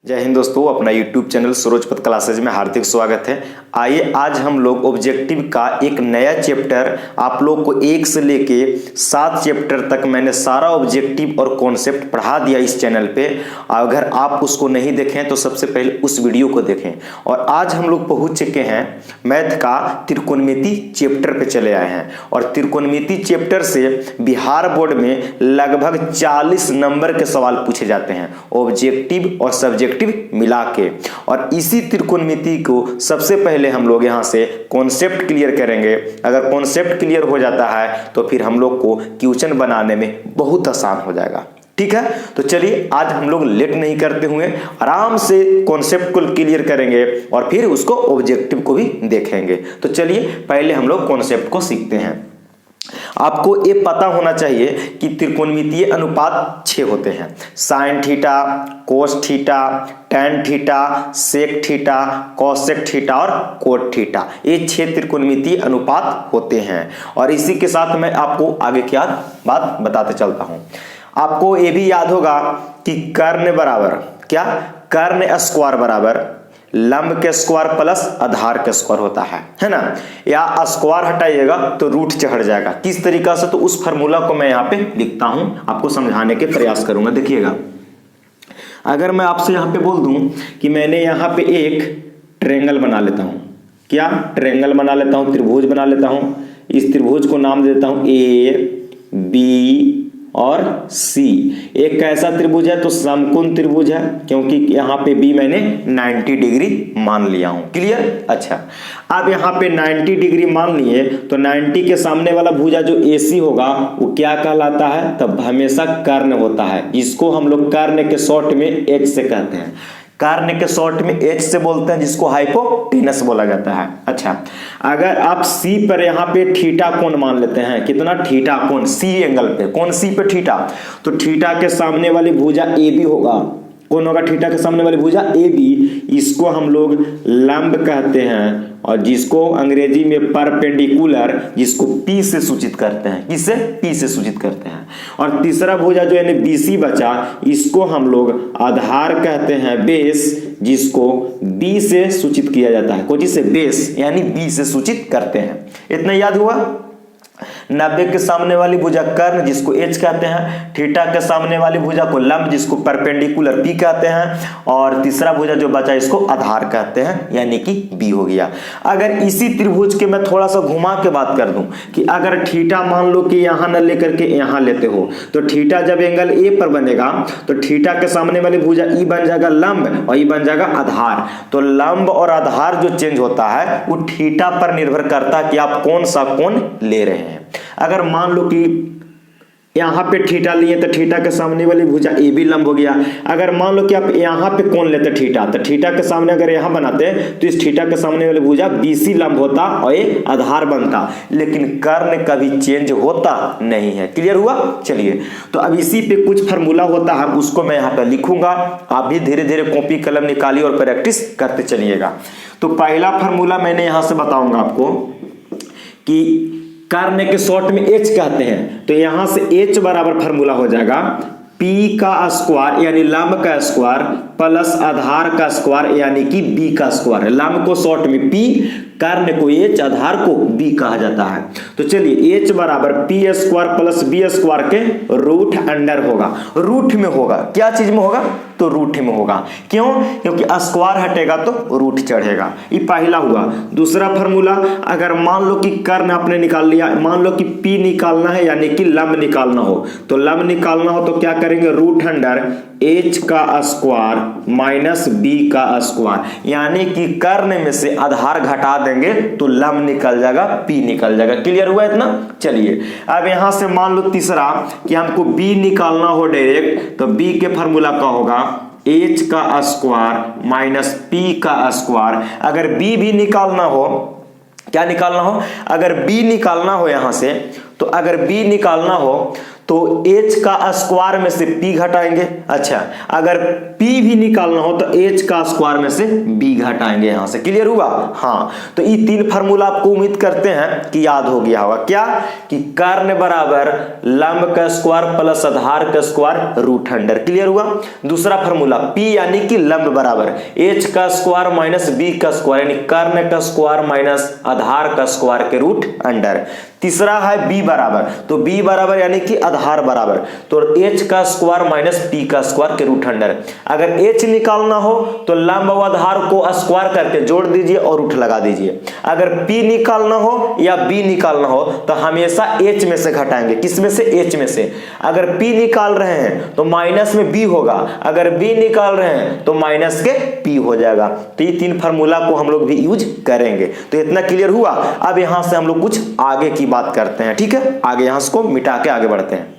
जय हिंद दोस्तों, अपना YouTube चैनल सरोजपत क्लासेज में हार्दिक स्वागत है। आइए आज हम लोग ऑब्जेक्टिव का एक नया चैप्टर आप लोग को 1 से लेके 7 चैप्टर तक मैंने सारा ऑब्जेक्टिव और कॉन्सेप्ट पढ़ा दिया इस चैनल पे। अगर आप उसको नहीं देखें तो सबसे पहले उस वीडियो को देखें। और आज हम लोग पहुंच चुके हैं मैथ का त्रिकोणमिति चैप्टर पे चले आए हैं। और त्रिकोणमिति चैप्टर से बिहार बोर्ड में लगभग 40 नंबर के सवाल पूछे जाते हैं, ऑब्जेक्टिव और सब्जेक्टिव मिला के। और इसी त्रिकोणमिति को सबसे पहले हम लोग यहां से कॉन्सेप्ट क्लियर करेंगे। अगर कॉन्सेप्ट क्लियर हो जाता है तो फिर हम लोग को क्वेश्चन बनाने में बहुत आसान हो जाएगा। ठीक है, तो चलिए आज हम लोग लेट नहीं करते हुए आराम से कॉन्सेप्ट को क्लियर करेंगे और फिर उसको ऑब्जेक्टिव को भी देखेंगे। तो चलिए पहले हम लोग कॉन्सेप्ट को सीखते हैं। आपको ये पता होना चाहिए कि त्रिकोणमितीय अनुपात 6 होते हैं। Sine theta, cos theta, tan theta, sec theta, cosec theta और कोट थीटा, ये 6 त्रिकोणमितीय अनुपात होते हैं। और इसी के साथ मैं आपको आगे क्या बात बताते चलता हूं। आपको ये भी याद होगा कि कर्ण बराबर क्या, कर्ण स्क्वायर बराबर लंब के स्क्वायर प्लस आधार के स्क्वायर होता है ना। या स्क्वायर हटाइएगा तो रूट चढ़ जाएगा। किस तरीका से, तो उस फार्मूला को मैं यहाँ पे लिखता हूं, आपको समझाने के प्रयास करूंगा। देखिएगा, अगर मैं आपसे यहाँ पे बोल दूं कि मैंने यहाँ पे एक ट्रायंगल बना लेता हूं, क्या ट्रायंगल बना लेता हूं, त्रिभुज बना लेता हूं। इस त्रिभुज को नाम देता हूं ए, बी और सी। एक कैसा त्रिभुज है, तो समकोण त्रिभुज है, क्योंकि यहाँ पे बी मैंने 90 डिग्री मान लिया हूं। क्लियर? अच्छा, अब यहाँ पे 90 डिग्री मान लिए तो 90 के सामने वाला भुजा जो AC होगा वो क्या कहलाता है, तब हमेशा कर्ण होता है। इसको हम लोग कर्ण के शॉर्ट में H से कहते हैं। कर्ण के शॉर्ट में H से बोलते हैं, जिसको हाइपोटेनस बोला जाता है। अच्छा, अगर आप C पर यहाँ पे थीटा कोण मान लेते हैं, कितना थीटा कोण, C एंगल पे, कौन C पे थीटा, तो थीटा के सामने वाली भुजा AB होगा। कौन होगा थीटा के सामने वाली भुजा, AB। इसको हम लोग लंब कहते हैं और जिसको अंग्रेजी में परपेंडिकुलर, जिसको P से सूचित करते हैं। किससे? P से सूचित करते हैं। और तीसरा भुजा जो यानी BC बचा, इसको हम लोग आधार कहते हैं, बेस, जिसको B से सूचित किया जाता है। कोई से बेस यानी B से सूचित करते हैं। इतना याद हुआ। 90 के सामने वाली भुजा कर्ण, जिसको H कहते हैं। थीटा के सामने वाली भुजा को लंब, जिसको परपेंडिकुलर P कहते हैं। और तीसरा भुजा जो बचा इसको आधार कहते हैं, यानी कि B हो गया। अगर इसी त्रिभुज के मैं थोड़ा सा घुमा के बात कर दूं कि अगर थीटा मान लो कि यहां न लेकर के यहां लेते हो, तो थीटा जब एंगल A पर बनेगा तो थीटा के सामने वाली भुजा E बन जाएगा लंब और E बन जाएगा आधार। तो लंब और आधार जो चेंज होता है वो थीटा पर निर्भर करता है कि आप कौन सा कोण ले रहे हैं। अगर मान लो कि यहां पे थीटा लिए तो थीटा के सामने वाली भुजा ए भी लंब हो गया। अगर मान लो कि आप यहां पे कोण लेते थीटा, तो थीटा के सामने अगर यहां बनाते तो इस थीटा के सामने वाली भुजा BC लंब होता और ये आधार बनता। लेकिन कर्ण कभी चेंज होता नहीं है। क्लियर हुआ? चलिए, तो अब इसी पे कुछ फार्मूला होता है, उसको मैं यहाँ पे लिखूंगा। आप भी धीरे धीरे कॉपी कलम निकालिए और प्रैक्टिस करते चलिएगा। तो पहला फार्मूला मैंने यहां से बताऊंगा आपको कि कर्ण के शॉर्ट में H कहते हैं, तो यहां से H बराबर फार्मूला हो जाएगा P का स्क्वायर यानी लंब का स्क्वायर प्लस आधार का स्क्वायर यानी कि B का स्क्वायर। लंब को शॉर्ट में P, कर्ण को H, आधार को B कहा जाता है। तो चलिए H बराबर P square plus B square के रूट अंडर होगा। रूट में होगा, क्या चीज में होगा, तो रूट में होगा। क्यों? क्योंकि स्क्वायर हटेगा तो रूट चढ़ेगा। ये पहला हुआ। दूसरा फार्मूला, अगर मान लो कि कर्ण आपने निकाल लिया, मान लो कि P निकालना है यानी कि लंब निकालना हो, तो लंब निकालना हो तो क्या करेंगे, रूट अंडर H का स्क्वायर माइनस B का स्क्वायर, यानी कि कर्ण में से आधार घटा देंगे तो लंब निकल जाएगा, P निकल जाएगा। क्लियर हुआ इतना? चलिए, अब यहां से मान लो तीसरा कि हमको B निकालना हो डायरेक्ट, तो B के फार्मूला का होगा H का स्क्वायर माइनस P का स्क्वायर। अगर B भी निकालना हो, क्या निकालना हो, अगर B निकालना हो यहां से, तो अगर B निकालना हो तो h का स्क्वायर में से p घटाएंगे। अच्छा, अगर p भी निकालना हो तो h का स्क्वायर में से b घटाएंगे। यहां से क्लियर हुआ? हाँ, तो ये 3 फार्मूला आपको उम्मीद करते हैं कि याद हो गया होगा। क्या कि कर्ण बराबर लंब का स्क्वायर प्लस आधार का स्क्वायर रूट अंडर। क्लियर हुआ? दूसरा फार्मूला p यानी कि लंब बराबर h का स्क्वायर माइनस b का स्क्वायर यानी कर्ण का स्क्वायर माइनस आधार का स्क्वायर के रूट अंडर। तीसरा है b बराबर, तो b बराबर यानी कि आधार बराबर तो h का स्क्वायर माइनस p का स्क्वायर के रूट अंडर। अगर h निकालना हो तो लंब व आधार को स्क्वायर करके जोड़ दीजिए और रूट लगा दीजिए। अगर p निकालना हो या b निकालना हो तो हमेशा h में से घटाएंगे। किस में से? h में से। अगर p निकाल रहे हैं तो माइनस में b होगा, अगर b निकाल रहे हैं तो माइनस के p हो जाएगा। तो ये 3 फार्मूला को हम लोग भी यूज करेंगे। तो इतना क्लियर हुआ। अब यहां से हम लोग कुछ आगे की बात करते हैं। ठीक है, आगे यहां से को मिटा के आगे बढ़ते हैं।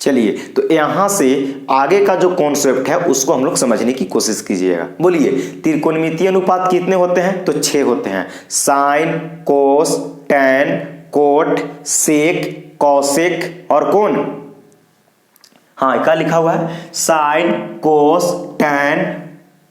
चलिए, तो यहां से आगे का जो कॉन्सेप्ट है उसको हम लोग समझने की कोशिश कीजिएगा। बोलिए, त्रिकोणमितीय अनुपात कितने होते हैं? तो 6 होते हैं। साइन, कोस, टैन, कोट, सेक, कॉसेक और कौन? हाँ, क्या लिखा हुआ है? साइन, कोस, टैन,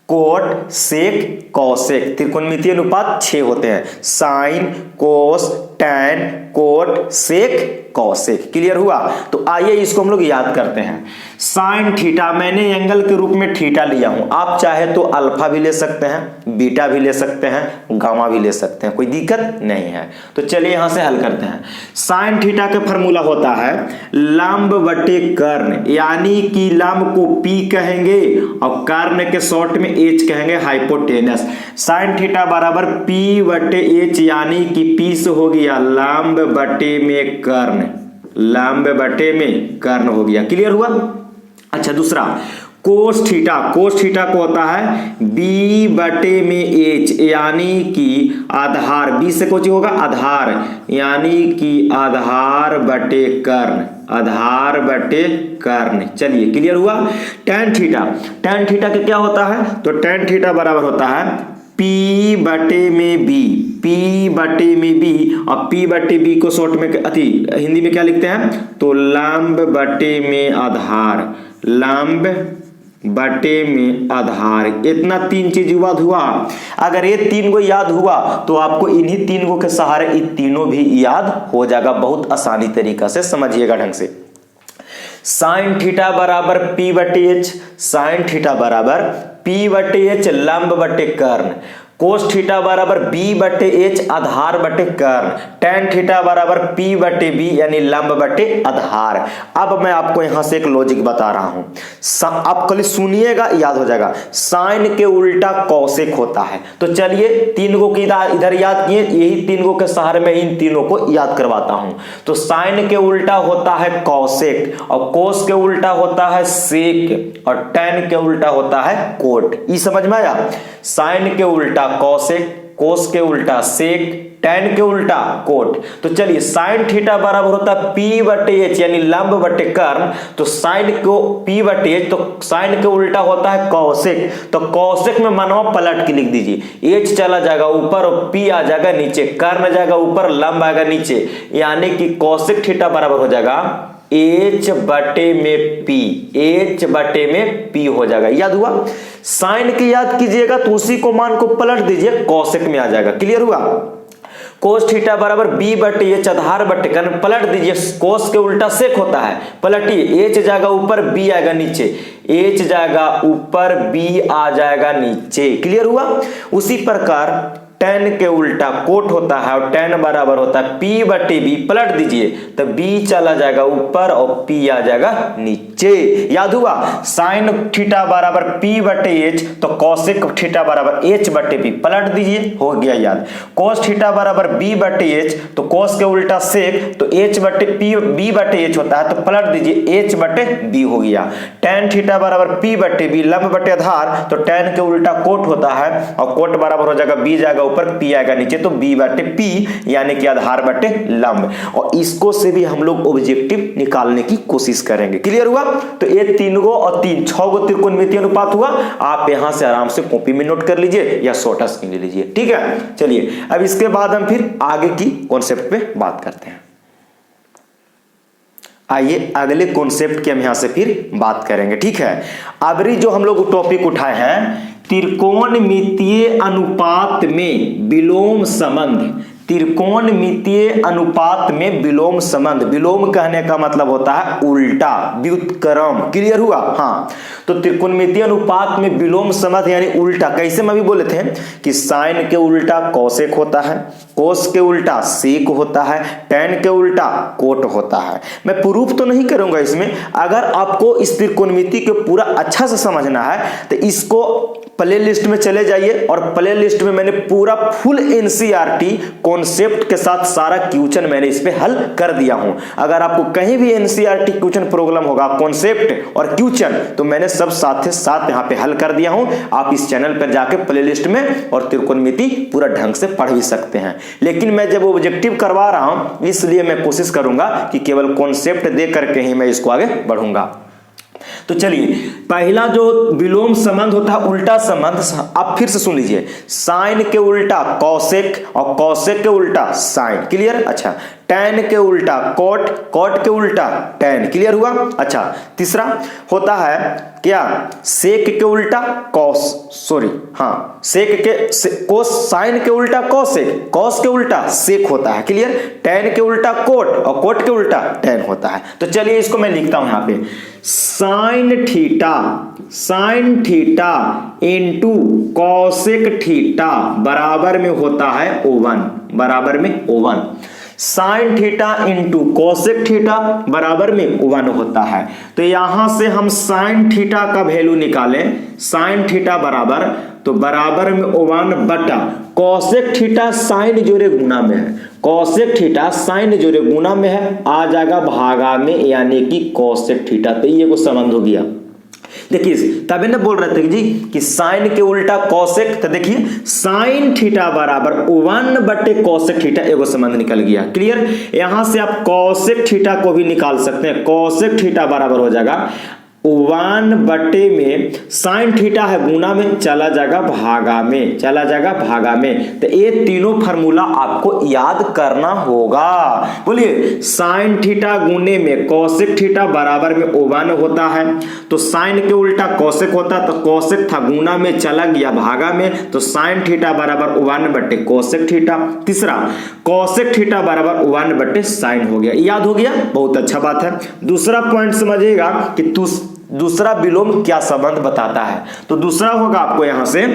कोट, सेक, कॉसेक। त्रिकोणमितीय अनुपात 6 होते हैं। साइन, कोस, टैन, कोट, सेक, कॉसेक। क्लियर हुआ? तो आइए इसको हम लोग याद करते हैं। साइन थीटा, मैंने एंगल के रूप में थीटा लिया हूं। आप चाहे तो अल्फा भी ले सकते हैं, बीटा भी ले सकते हैं, गामा भी ले सकते हैं, कोई दिक्कत नहीं है। तो चलिए यहां से हल करते हैं। साइन थीटा का फॉर्मूला होता है लंब बटे कर्ण, यानी कि लंब को p कहेंगे और कर्ण के शॉर्ट में h कहेंगे, हाइपोटेनस। साइन थीटा बराबर p बटे h, यानी कि p से हो गया लंब बटे में कर्ण, लंब बटे में कर्ण हो गया। क्लियर हुआ? अच्छा, दूसरा कोस थीटा, कोस थीटा को होता है b बटे में h, यानी कि आधार, b से कुछ होगा आधार, यानी कि आधार बटे कर्ण, आधार बटे कर्ण। चलिए, क्लियर हुआ? टैन थीटा, टैन थीटा के क्या होता है? तो टैन थीटा बराबर होता है p बटे में b, p बटे में b, और p बटे b को शॉर्ट में हिंदी में क्या लिखते हैं? तो लंब बटे में आधार, लंब बटे में आधार। इतना 3 चीज याद हुआ। अगर ये 3 को याद हुआ तो आपको इन्हीं 3 को के सहारे ये तीनों भी याद हो जाएगा बहुत आसानी तरीका से। समझिएगा ढंग से। साइन थीटा बराबर p बटे h, साइन थीटा बराबर p बटे h लंब बटे कर्ण। कोस थीटा बराबर b बटे h आधार बटे कर्ण। टैन थीटा बराबर p बटे b यानी लंब बटे आधार। अब मैं आपको यहां से एक लॉजिक बता रहा हूं, आप कल सुनिएगा, याद हो जाएगा। साइन के उल्टा कॉसेक होता है। तो चलिए 3 को इधर याद किए, यही 3 को के सहारे में इन तीनों को याद करवाता हूं। तो साइन के उल्टा होता है कॉसेक, और कोस के उल्टा होता है सेक, और टैन के उल्टा होता है कोट। ये समझ में आया? साइन के उल्टा कॉसेक, कोस के उल्टा सेक, टैन के उल्टा कोट। तो चलिए, साइन थीटा बराबर होता है p बटे h यानी लंब बटे कर्ण। तो साइन को p बटे h, तो साइन के उल्टा होता है कॉसेक, तो कॉसेक में मानो पलट के लिख दीजिए। h चला जाएगा ऊपर और p आ जाएगा नीचे, कर्ण जाएगा ऊपर, लंब आएगा नीचे, यानी कि कॉसेक थीटा बराबर हो जाएगा h बटे में p, h बटे में p हो जाएगा। याद हुआ? साइन की याद कीजिएगा तो उसी को मान को पलट दीजिए, कॉसेक में आ जाएगा। क्लियर हुआ? कोस थीटा बराबर b बटे h आधार बटे कर्ण, पलट दीजिए, कोस के उल्टा सेक होता है, पलटिए, h जाएगा ऊपर, b आएगा नीचे, h जाएगा ऊपर, b आ जाएगा नीचे। क्लियर हुआ? उसी प्रकार टैन के उल्टा कोट होता है, और टैन बराबर होता है p बटे b, पलट दीजिए तो b चला जाएगा ऊपर और p आ जाएगा नीचे। याद हुआ? साइन थीटा बराबर p बटे h, तो कॉसेक थीटा बराबर h बटे p, पलट दीजिए, हो गया याद। कोस थीटा बराबर b बटे h, तो कोस के उल्टा सेक, तो h बटे b बटे h होता है, तो पलट दीजिए, h बटे b हो गया। टैन थीटा बराबर p बटे b लंब बटे आधार, तो टैन के उल्टा कोट होता है, और कोट बराबर हो जाएगा b जाएगा ऊपर, p आएगा नीचे, तो b बटे p यानी कि आधार बटे लंब। और इसको से भी हम लोग ऑब्जेक्टिव निकालने की कोशिश करेंगे। क्लियर हुआ? तो ये 3 गो और 6 गो त्रिकोणमितीय अनुपात हुआ। आप यहां से आराम से कॉपी में नोट कर लीजिए या शॉर्ट स्क्रीन ले लीजिए। ठीक है, चलिए अब इसके बाद हम फिर आगे की कॉन्सेप्ट पे बात करते हैं। आइए अगले कॉन्सेप्ट की हम यहां से फिर बात करेंगे, ठीक है। अगली जो हम लोग टॉपिक उठाए हैं, त्रिकोणमितीय अनुपात में विलोम संबंध। त्रिकोणमितीय अनुपात में विलोम संबंध। विलोम कहने का मतलब होता है उल्टा, व्युत्क्रम। क्लियर हुआ? हाँ, तो त्रिकोणमितीय अनुपात में विलोम संबंध यानी उल्टा। कैसे हम अभी बोले थे कि साइन के उल्टा कॉसेक होता है, कोस के उल्टा सेक होता है, टैन के उल्टा कोट होता है। मैं प्रूफ तो नहीं करूंगा इसमें। अगर आपको इस त्रिकोणमिति को पूरा अच्छा से समझना है तो इसको प्ले लिस्ट में चले जाइए, और प्ले लिस्ट में मैंने पूरा फुल एनसीईआरटी कॉन्सेप्ट के साथ सारा क्वेश्चन मैंने इस पे हल कर दिया हूं। अगर आपको कहीं भी एनसीईआरटी क्वेश्चन प्रॉब्लम होगा, कॉन्सेप्ट और क्वेश्चन, तो मैंने सब साथ साथ यहां पे हल कर दिया हूं। आप इस चैनल पर जाके प्ले लिस्ट में और त्रिकोणमिति पूरा ढंग से पढ़ भी सकते हैं। लेकिन मैं जब ऑब्जेक्टिव करवा रहा हूं, इसलिए मैं कोशिश करूंगा कि केवल कॉन्सेप्ट दे करके ही मैं इसको आगे बढ़ूंगा। तो चलिए, पहला जो विलोम संबंध होता है, उल्टा संबंध, आप फिर से सुन लीजिए। साइन के उल्टा कॉसेक और कॉसेक के उल्टा साइन। क्लियर? अच्छा, टैन के उल्टा कोट, कोट के उल्टा टैन। क्लियर हुआ? अच्छा, तीसरा होता है क्या, सेक के उल्टा कॉस, सॉरी हाँ, कोस, साइन के उल्टा कॉसेक, कॉस के उल्टा सेक होता है। क्लियर? टैन के उल्टा कोट और कोट के उल्टा टैन होता है। तो चलिए इसको मैं लिखता हूं यहां पे, sine theta into cosec theta बराबर में होता है O1, बराबर में O1। Sine theta into cosec theta बराबर में O1 होता है। तो यहां से हम साइन थीटा का वैल्यू निकालें, साइन थीटा बराबर, तो बराबर में O1 बटा कॉसेक थीटा साइन जोड़े गुना में है, कॉसेक थीटा साइन जोड़े गुना में है, आ जाएगा भागा में, यानी कि कॉसेक थीटा। तो ये को संबंध हो गया। देखिए, तभी ना बोल रहे थे जी कि साइन के उल्टा कॉसेक, तो देखिए साइन थीटा बराबर O1 बटे कॉसेक थीटा, एगो संबंध निकल गया। क्लियर? यहां से आप कॉसेक थीटा को भी निकाल सकते हैं। कॉसेक थीटा बराबर हो जाएगा O1 बटे में, साइन थीटा है गुना में, चला जाएगा भागा में, चला जाएगा भागा में। तो ये तीनों फार्मूला आपको याद करना होगा। बोलिए, साइन थीटा गुने में कॉसेक थीटा बराबर में O1 होता है, तो साइन के उल्टा कॉसेक होता, तो कॉसेक था गुना में चला गया भागा में, तो साइन थीटा बराबर O1 बटे कॉसेक थीटा। तीसरा, कॉसेक थीटा बराबर O1 बटे साइन हो गया। याद हो गया? बहुत अच्छा बात है। दूसरा पॉइंट समझिएगा कि दूसरा विलोम क्या संबंध बताता है। तो दूसरा होगा आपको यहां से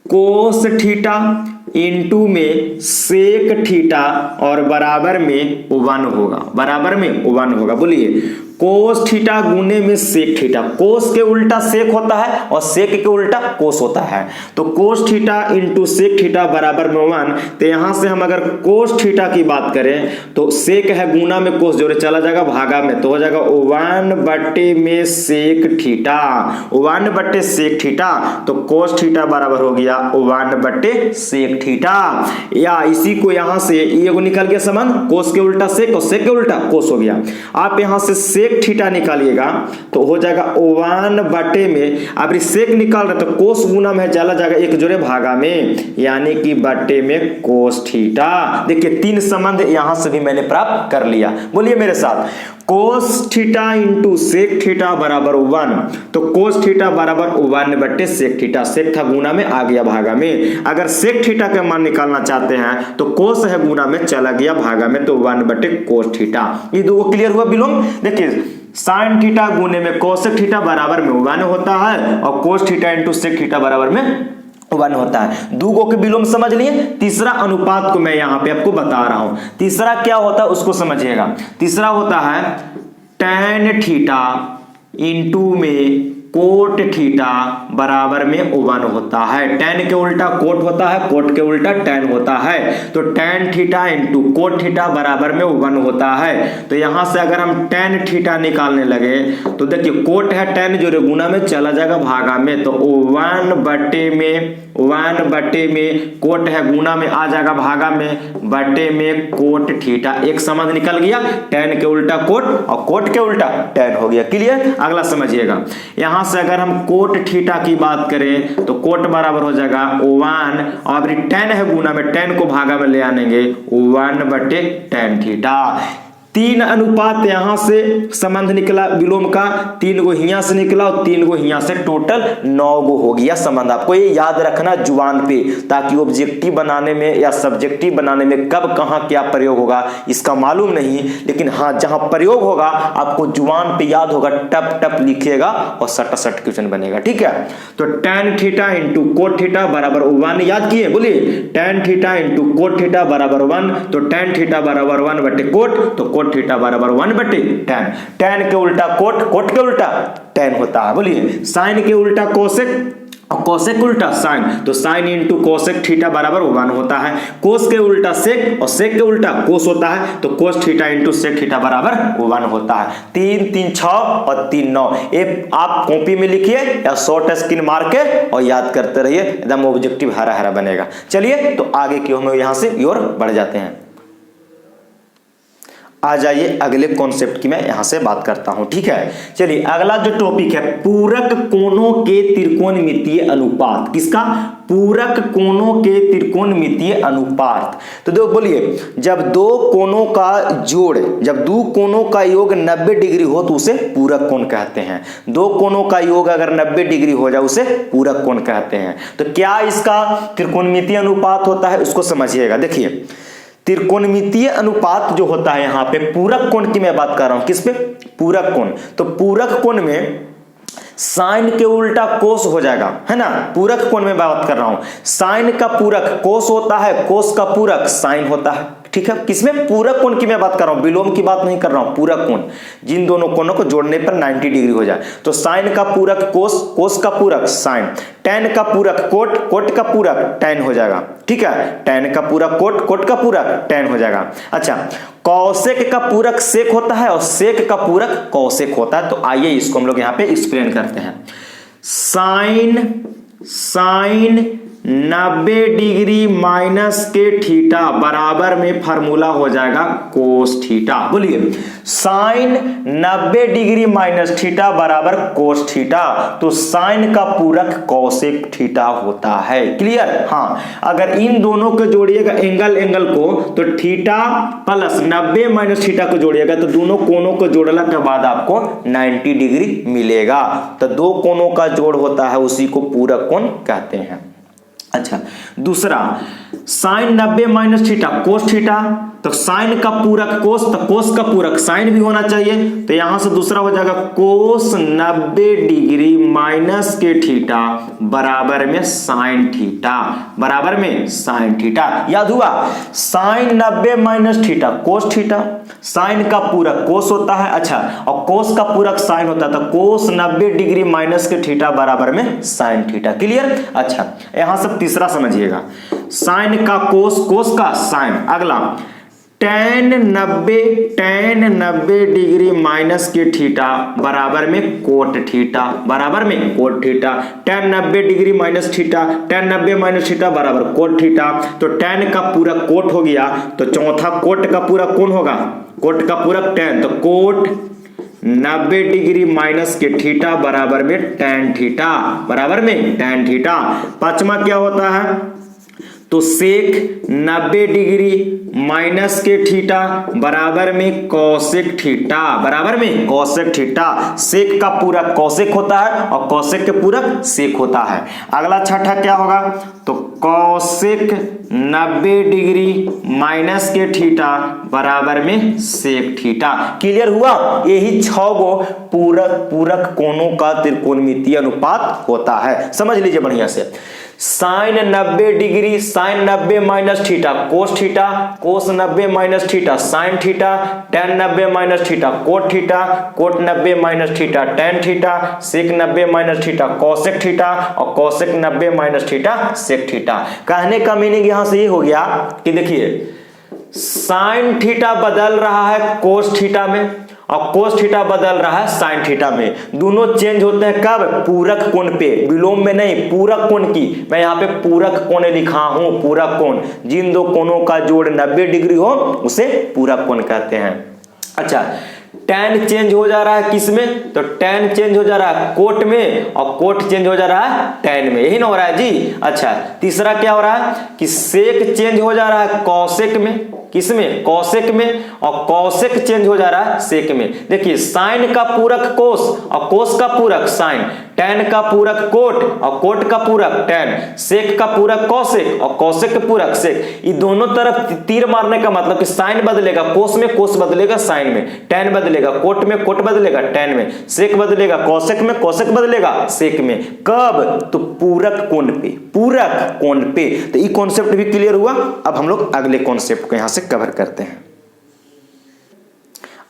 कोस थीटा इंटू में सेक थीटा और बराबर में O1 होगा, बराबर में O1 होगा। बोलिए, कोस थीटा गुने में सेक थीटा, कोस के उल्टा सेक होता है और सेक के उल्टा कोस होता है, तो cos theta into sec theta बराबर में 1। तो यहां से हम अगर कोस थीटा की बात करें तो सेक है गुना में कोस जोड़े चला जाएगा भागा में, तो हो जाएगा O1 बटे में सेक थीटा, O1 बटे सेक थीटा, तो कोस थीटा बराबर हो गया O1 बटे सेक थीटा। या इसी को यहां से ये को निकल गया संबंध, कोस के उल्टा सेक और सेक के उल्टा कोस हो गया। आप यहां से सेक थीटा निकालिएगा तो हो जाएगा O1 बटे में, अब सेक निकाल रहे तो कोस गुना में चला जाएगा एक जोड़े भागा में, यानी कि बटे में कोस थीटा। देखिए, तीन संबंध यहां से भी मैंने प्राप्त कर लिया। बोलिए मेरे साथ, cos theta into sec theta बराबर 1, तो कोस थीटा बराबर 1 बटे सेक थीटा, सेक था गुना में आ गया भागा में। अगर सेक थीटा का मान निकालना चाहते हैं तो कोस है गुना में चला गया भागा में, तो 1 बटे कोस थीटा। ये दो क्लियर हुआ विलोम? देखिए, साइन थीटा गुने में कोसेक थीटा बराबर में 1 होता है और cos theta into sec theta बराबर में 1 होता है। दो के विलोम समझ लिए। तीसरा अनुपात को मैं यहां पे आपको बता रहा हूं। तीसरा क्या होता है उसको समझिएगा। तीसरा होता है टैन थीटा इंटू में कोट थीटा बराबर में 1 होता है। टैन के उल्टा कोट होता है, कोट के उल्टा टैन होता है, तो tan theta into coat theta बराबर में 1 होता है। तो यहां से अगर हम टैन थीटा निकालने लगे तो देखिए, कोट है टैन जो गुना में चला जाएगा भागा में, तो 1 बटे में कोट है गुना में आ जाएगा भागा में, बटे में कोट थीटा। एक संबंध निकल गया, टैन के उल्टा कोट और कोट के उल्टा टैन हो गया। क्लियर? अगला समझिएगा, यहां से अगर हम कोट थीटा की बात करें तो कोट बराबर हो जाएगा 1, और टैन है गुना में, टैन को भागा में ले आनेंगे 1 बटे टैन थीटा। 3 अनुपात यहां से संबंध निकला विलोम का, 3 गो हियां से निकला और 3 गो हियां से, टोटल 9 गो हो गया संबंध। आपको ये याद रखना जुबान पे, ताकि ऑब्जेक्टिव बनाने में या सब्जेक्टिव बनाने में कब कहां क्या प्रयोग होगा इसका मालूम नहीं, लेकिन हाँ जहां प्रयोग होगा आपको जुबान पे याद होगा, टप टप लिखिएगा और सट सट क्वेश्चन बनेगा। ठीक है, तो tan theta into coat theta बराबर 1 याद किए, बोलिए tan theta into coat theta बराबर 1, तो tan थीटा बराबर 1 बटे कोट, तो कोट थीटा बराबर 1 बटे tan। tan के उल्टा कोट, कोट के उल्टा tan होता है। बोलिए साइन के उल्टा कोसेक और कोसेक उल्टा साइन, तो साइन इंटू कोसेक थीटा बराबर 1 होता है। कोस के उल्टा सेक और सेक के उल्टा कोस होता है, तो cos theta into sec theta बराबर 1 होता है। 3 3 6 और 3 9, ये आप कॉपी में लिखिए या शॉर्ट स्क्रीन मार के और याद करते रहिए, एकदम ऑब्जेक्टिव हरा हरा बनेगा। चलिए तो आगे की हम यहां से और बढ़ जाते हैं। आ जाइए अगले कॉन्सेप्ट की मैं यहां से बात करता हूं। ठीक है, चलिए अगला जो टॉपिक है पूरक कोणों के त्रिकोणमितीय अनुपात। किसका? पूरक कोणों के त्रिकोणमितीय अनुपात। तो देखो बोलिए, जब दो कोणों का जोड़, जब दो कोणों का योग 90 डिग्री हो तो उसे पूरक कोण कहते हैं। दो कोणों का योग अगर 90 डिग्री हो जाए उसे पूरक कोण कहते हैं। तो क्या इसका त्रिकोणमितीय अनुपात होता है उसको समझिएगा। देखिए त्रिकोणमितीय अनुपात जो होता है, यहां पे पूरक कोण की मैं बात कर रहा हूं। किस पे? पूरक कोण। तो पूरक कोण में साइन के उल्टा कोस हो जाएगा, है ना। पूरक कोण में बात कर रहा हूं, साइन का पूरक कोस होता है, कोस का पूरक साइन होता है। ठीक है, किसमें? पूरक कोण की मैं बात कर रहा हूं, विलोम की बात नहीं कर रहा हूं। पूरक कोण, जिन दोनों कोणों को जोड़ने पर 90 डिग्री हो जाए। तो साइन का पूरक कोस, कोस का पूरक साइन, tan का पूरक कोट, कोट का पूरक tan हो जाएगा। ठीक है, tan का पूरक कोट, कोट का पूरक tan हो जाएगा। अच्छा, कौसेक का पूरक सेक होता है और सेक का पूरक कौसेक होता है। तो आइए इसको हम लोग यहां पे एक्सप्लेन करते हैं। साइन 90 डिग्री माइनस के थीटा बराबर में फार्मूला हो जाएगा कोस थीटा। बोलिए साइन 90 डिग्री माइनस थीटा बराबर कोस थीटा, तो साइन का पूरक कौसेक थीटा होता है। क्लियर? हाँ, अगर इन दोनों को जोड़िएगा एंगल को, तो थीटा प्लस 90 माइनस थीटा को जोड़िएगा तो दोनों कोणों को जोड़ने के बाद आपको 90 डिग्री मिलेगा। तो दो कोणों का जोड़ होता है, उसी को पूरक कोण कहते हैं। अच्छा, दूसरा sine 90 minus theta cos theta, तो साइन का पूरक कोस, तो कोस का पूरक साइन भी होना चाहिए। तो यहां से दूसरा हो जाएगा कोस 90 डिग्री माइनस के थीटा बराबर में साइन थीटा, बराबर में साइन थीटा। याद हुआ? Sine 90 minus theta cos theta, sine का पूरक कोस होता है। अच्छा, और कोस का पूरक साइन होता है, तो कोस 90 डिग्री माइनस के थीटा बराबर में साइन थीटा। क्लियर? अच्छा, यहां से तीसरा समझिएगा, साइन का कोस, कोस का साइन। अगला tan 90 डिग्री माइनस के थीटा बराबर में कोट थीटा, बराबर में cot theta. tan 90 degree minus theta, tan 90 minus theta बराबर कोट थीटा। तो tan का पूरक कोट हो गया, तो चौथा कोट का पूरक कौन होगा? कोट का पूरक tan, तो कोट 90 डिग्री माइनस के थीटा बराबर में tan थीटा, बराबर में tan थीटा। पांचवा क्या होता है? तो सेक 90 डिग्री माइनस के थीटा बराबर में कौसेक थीटा, बराबर में कौसेक थीटा। सेक का पूरक कौसेक होता है और कौसेक के पूरक सेक होता है। अगला छठा क्या होगा? तो कौसेक 90 डिग्री माइनस के थीटा बराबर में सेक थीटा। क्लियर हुआ? यही 6 गो पूरक कोणों का त्रिकोणमितीय अनुपात होता है। समझ लीजिए बढ़िया से। Sine 90 degree, sine 90 minus theta cos theta, cos 90 minus theta sine theta, tan 90 minus theta cot theta, cot 90 minus theta tan theta, sec 90 minus theta cosec theta और cosec 90 minus theta sec theta. कहने का meaning यहां से ये हो गया कि देखिए साइन थीटा बदल रहा है कोस थीटा में और कोस थीटा बदल रहा है साइन थीटा में। दोनों चेंज होते हैं कब? पूरक कोण पे, विलोम में नहीं, पूरक कोण की। मैं यहाँ पे पूरक कोण लिखा हूं, पूरक कोण। जिन दो कोणों का जोड़ 90 डिग्री हो उसे पूरक कोण कहते हैं। अच्छा, tan चेंज हो जा रहा है किसमें? तो tan चेंज हो जा रहा है कोट में और कोट चेंज हो जा रहा है tan में। यही ना हो रहा है जी। अच्छा, तीसरा क्या हो रहा है कि सेक चेंज हो जा रहा है कौसेक में किसमें, कोसेक में, और कोसेक चेंज हो जा रहा है सेक में। देखिए साइन का पूरक कोस और कोस का पूरक साइन, टैन का पूरक कोट और कोट का पूरक टैन, सेक का पूरक कोसेक और कोसेक का पूरक सेक। ये दोनों तरफ तीर मारने का मतलब कि साइन बदलेगा कोस में, कोस बदलेगा साइन में, टैन बदलेगा कोट में, कोट बदलेगा टैन में, सेक बदलेगा कोसेक में, कोसेक बदलेगा सेक में। कब, तो पूरक कोण पे, पूरक कोण पे। तो ये कॉन्सेप्ट भी क्लियर हुआ। अब हम लोग अगले कॉन्सेप्ट को यहां से कवर करते हैं।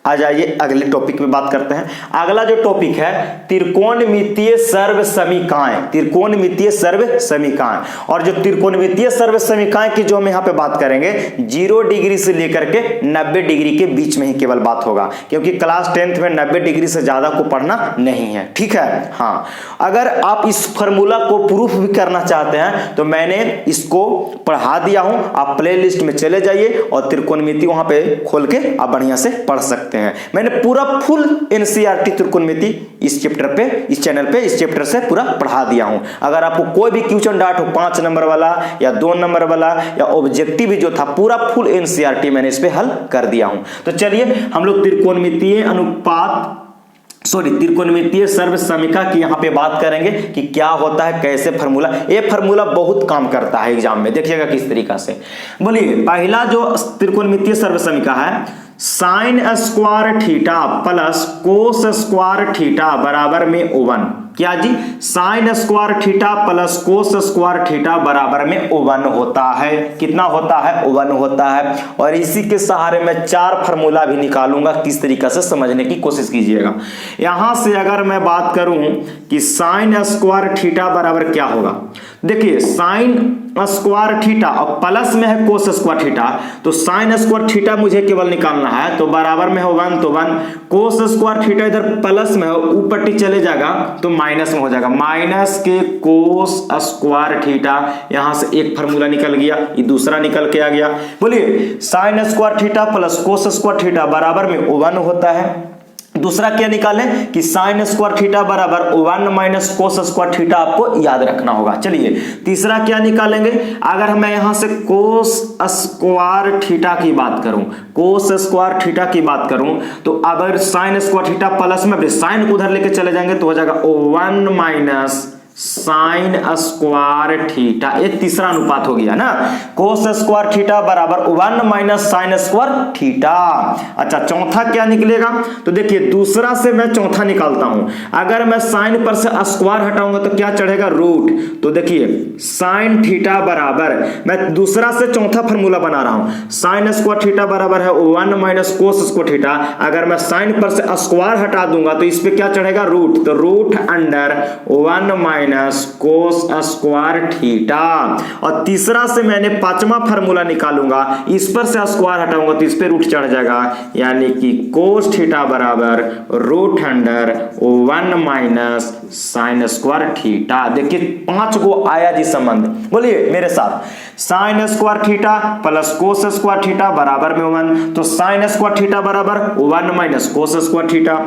आ जाइए अगले टॉपिक में बात करते हैं। अगला जो टॉपिक है त्रिकोणमितीय सर्वसमीकाएं, त्रिकोणमितीय सर्वसमीकाएं। और जो त्रिकोणमितीय सर्वसमीकाएं की जो हम यहाँ पे बात करेंगे 0 डिग्री से लेकर के 90 डिग्री के बीच में ही केवल बात होगा, क्योंकि क्लास 10th में 90 डिग्री से ज्यादा को पढ़ना नहीं है, ठीक है। हाँ, अगर आप इस फॉर्मूला को प्रूफ भी करना चाहते हैं तो मैंने इसको पढ़ा दिया हूं, आप प्लेलिस्ट में चले जाइए और त्रिकोणमिति वहां पे खोल के आप बढ़िया से पढ़ सकते हैं। मैंने पूरा फुल एनसीईआरटी त्रिकोणमिति इस चैप्टर पे, इस चैनल पे, इस चैप्टर से पूरा पढ़ा दिया हूं। अगर आपको कोई भी क्वेश्चन डाउट हो 5 नंबर वाला या 2 नंबर वाला या ऑब्जेक्टिव जो था, पूरा फुल एनसीईआरटी मैंने इस पे हल कर दिया हूं। तो चलिए हम लोग त्रिकोणमितीय अनुपात त्रिकोणमितीय सर्वसमीका की यहाँ पे बात करेंगे कि क्या होता है, कैसे फॉर्मूला। ये फॉर्मूला बहुत काम करता है एग्जाम में, देखिएगा किस तरीका से। बोलिए पहला जो त्रिकोणमितीय सर्वसमीका है, sine square theta plus cos square theta बराबर में 1। क्या जी, sine square theta plus cos square theta बराबर में 1 होता है। कितना होता है, 1 होता है। और इसी के सहारे मैं 4 फार्मूला भी निकालूंगा, किस तरीके से समझने की कोशिश कीजिएगा। यहां से अगर मैं बात करूं कि साइन स्क्वायर थीटा बराबर क्या होगा, देखिए साइन स्क्वायर थीटा और प्लस में है कोस स्क्वायर थीटा, तो साइन स्क्वायर थीटा मुझे केवल निकालना है, तो बराबर में है 1, तो 1। कोस स्क्वायर थीटा इधर प्लस में है, ऊपर टी चले जाएगा तो माइनस में हो जाएगा, माइनस के कोस स्क्वायर थीटा। यहां से एक फार्मूला निकल गया, ये दूसरा निकल के आ गया। बोलिए sign square theta plus cos square theta बराबर में 1 होता है। दूसरा क्या निकालें कि साइन स्क्वायर थीटा बराबर 1 माइनस कोस स्क्वायर थीटा, आपको याद रखना होगा। चलिए तीसरा क्या निकालेंगे, अगर मैं यहां से कोस स्क्वायर थीटा की बात करूं, कोस स्क्वायर थीटा की बात करूं, तो अगर साइन स्क्वायर थीटा प्लस में साइन उधर लेके चले जाएंगे तो हो जाएगा 1 माइनस साइन स्क्वायर थीटा। ये तीसरा अनुपात हो गया ना, कोस स्क्वायर थीटा बराबर 1 माइनस साइन स्क्वायर थीटा। अच्छा चौथा क्या निकलेगा, तो देखिए दूसरा से मैं चौथा निकालता हूं। अगर मैं साइन पर से स्क्वायर हटाऊंगा तो क्या चढ़ेगा, रूट। तो देखिए साइन थीटा बराबर, मैं दूसरा से चौथा फार्मूला बना रहा हूं, साइन स्क्वायर थीटा बराबर है 1 माइनस कोस स्क्वायर थीटा। अगर मैं साइन पर से स्क्वायर हटा दूंगा तो इस पे क्या चढ़ेगा, रूट। तो root under 1 minus cos square theta. और तीसरा से मैंने 5वां फार्मूला निकालूंगा, इस पर से स्क्वायर हटाऊंगा तो इस पे रूट चढ़ जाएगा, यानी कि कोस थीटा बराबर root under 1 minus sine square theta. देखिए 5 को आया जी संबंध, बोलिए मेरे साथ, sine square theta plus cos square theta बराबर में 1, तो साइन स्क्वायर थीटा बराबर 1 माइनस कोस स्क्वायर थीटा।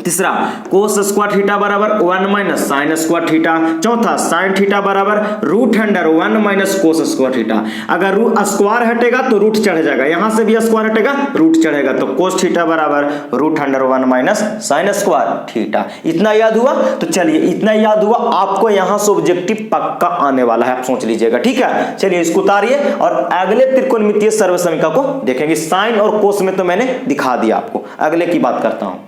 तीसरा कोस स्क्वायर थीटा बराबर 1 माइनस साइन स्क्वायर थीटा। चौथा साइन थीटा बराबर root under 1 minus cos square theta. अगर स्क्वायर हटेगा तो रूट चढ़ जाएगा, यहां से भी स्क्वायर हटेगा रूट चढ़ेगा, तो कोस थीटा बराबर root under 1 minus sine square theta. इतना याद हुआ, तो चलिए इतना याद हुआ, आपको यहां से ऑब्जेक्टिव पक्का आने वाला है, आप सोच लीजिएगा, ठीक है। चलिए इसको उतारिए और अगले त्रिकोणमितीय सर्वसमीका को देखेंगे। साइन और कोस में तो मैंने दिखा दिया आपको, अगले की बात करता हूं।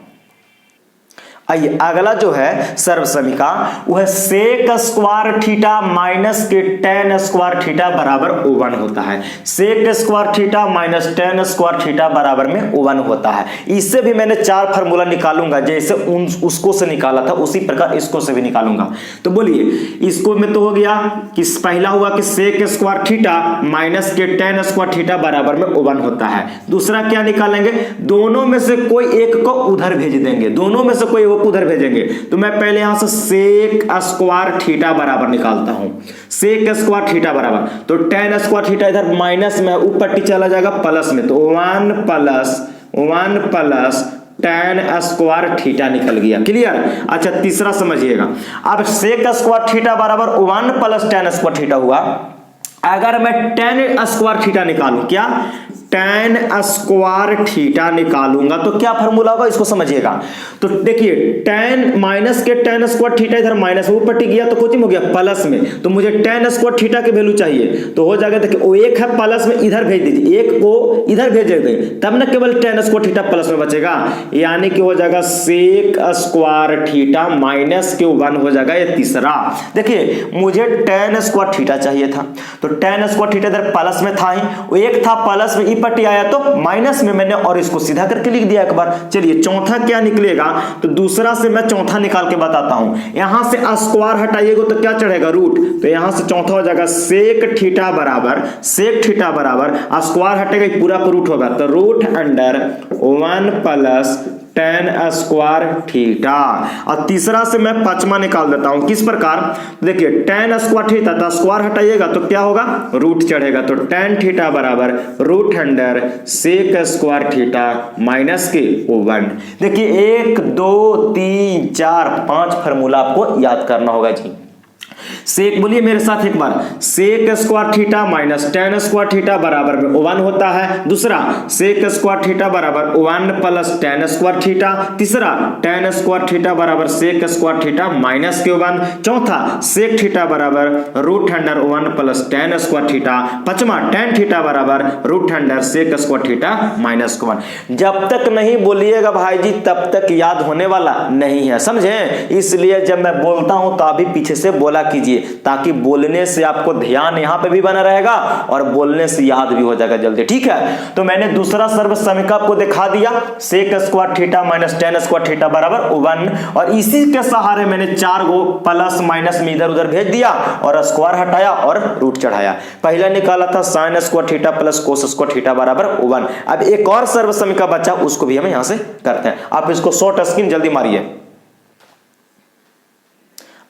आइए अगला जो है सर्वसमीका वो है सेक स्क्वायर थीटा माइनस के टेन स्क्वायर थीटा बराबर 1 होता है। Sec square theta minus tan square theta बराबर में 1 होता है। इससे भी मैंने 4 फार्मूला निकालूंगा, जैसे उसको से निकाला था उसी प्रकार इसको से भी निकालूंगा। तो बोलिए इसको में तो हो गया कि पहला हुआ कि सेक स्क्वायर थीटा माइनस के टेन स्क्वायर थीटा बराबर में 1 होता है। दूसरा क्या निकालेंगे, दोनों में से कोई एक को उधर भेज देंगे, दोनों में से कोई उधर भेजेंगे। तो मैं पहले यहां से सेक स्क्वायर थीटा बराबर निकालता हूं, सेक स्क्वायर थीटा बराबर, तो टेन स्क्वायर थीटा इधर माइनस में, ऊपर टी चला जाएगा प्लस में, तो 1 प्लस टेन स्क्वायर थीटा निकल गया। क्लियर। अच्छा तीसरा समझिएगा, अब सेक स्क्वायर थीटा बराबर 1 प्लस टेन स्क्वायर थीटा हुआ। अगर मैं टेन स्क्वायर थीटा निकालूं, क्या tan स्क्वायर थीटा निकालूंगा तो क्या फॉर्मूला होगा इसको समझिएगा। तो देखिए tan माइनस के tan स्क्वायर थीटा इधर माइनस वो पट्टी गया तो कुछ हो गया प्लस में, तो मुझे tan स्क्वायर थीटा की वैल्यू चाहिए तो हो जाएगा। देखिए वो एक है प्लस में, इधर भेज दीजिए, एक को इधर भेज देंगे तब ना केवल tan स्क्वायर थीटा प्लस में बचेगा, यानी कि हो जाएगा सेक स्क्वायर थीटा माइनस के 1 हो जाएगा ये तीसरा। देखिए मुझे tan स्क्वायर थीटा चाहिए था तो tan स्क्वायर थीटा इधर प्लस में था ही, वो एक था प्लस में, ई पट्टी आया तो माइनस में मैंने और इसको सीधा करके लिख दिया एक बार। चलिए चौथा क्या निकलेगा, तो दूसरा से मैं चौथा निकाल के बताता हूं। यहां से स्क्वायर हटाइएगा तो क्या चढ़ेगा रूट, तो यहां से चौथा हो जाएगा सेक थीटा बराबर स्क्वायर हटेगा पूरा पर रूट होगा तो root under 1 plus tan square theta. और तीसरा से मैं पांचवा निकाल देता हूं, किस प्रकार, देखिए tan स्क्वायर थीटा तो स्क्वायर हटाइएगा तो क्या होगा रूट चढ़ेगा तो tan थीटा बराबर root under sec square theta minus के 1। देखिए 1 2 3 4 5 फार्मूला आपको याद करना होगा जी। सेक बोलिए मेरे साथ एक बार, sec square theta minus tan square theta बराबर में 1 होता है। दूसरा सेक स्क्वायर थीटा बराबर 1 प्लस tan स्क्वायर थीटा। तीसरा tan स्क्वायर थीटा बराबर सेक स्क्वायर थीटा माइनस के 1। चौथा सेक थीटा बराबर root under 1 plus tan square theta. पांचवा tan थीटा बराबर root under sec square theta minus के 1। जब तक नहीं बोलिएगा भाई जी तब तक याद होने वाला नहीं है, समझे। इसलिए जब मैं बोलता हूं तो अभी पीछे से बोला कीजिए ताकि बोलने से आपको ध्यान यहां पे भी बना रहेगा और बोलने से याद भी हो जाएगा जल्दी, ठीक है। तो मैंने दूसरा सर्व समीकरण आपको दिखा दिया, sec square theta minus tan square theta बराबर 1, और इसी के सहारे मैंने 4 गो प्लस माइनस में इधर उधर भेज दिया और स्क्वायर हटाया और रूट चढ़ाया। पहला निकाला था sin square theta plus cos square theta बराबर 1। अब एक और सर्व समीकरण बचा उसको भी हम यहां से करते हैं। आप इसको शॉर्ट स्क्रीन जल्दी मारिए।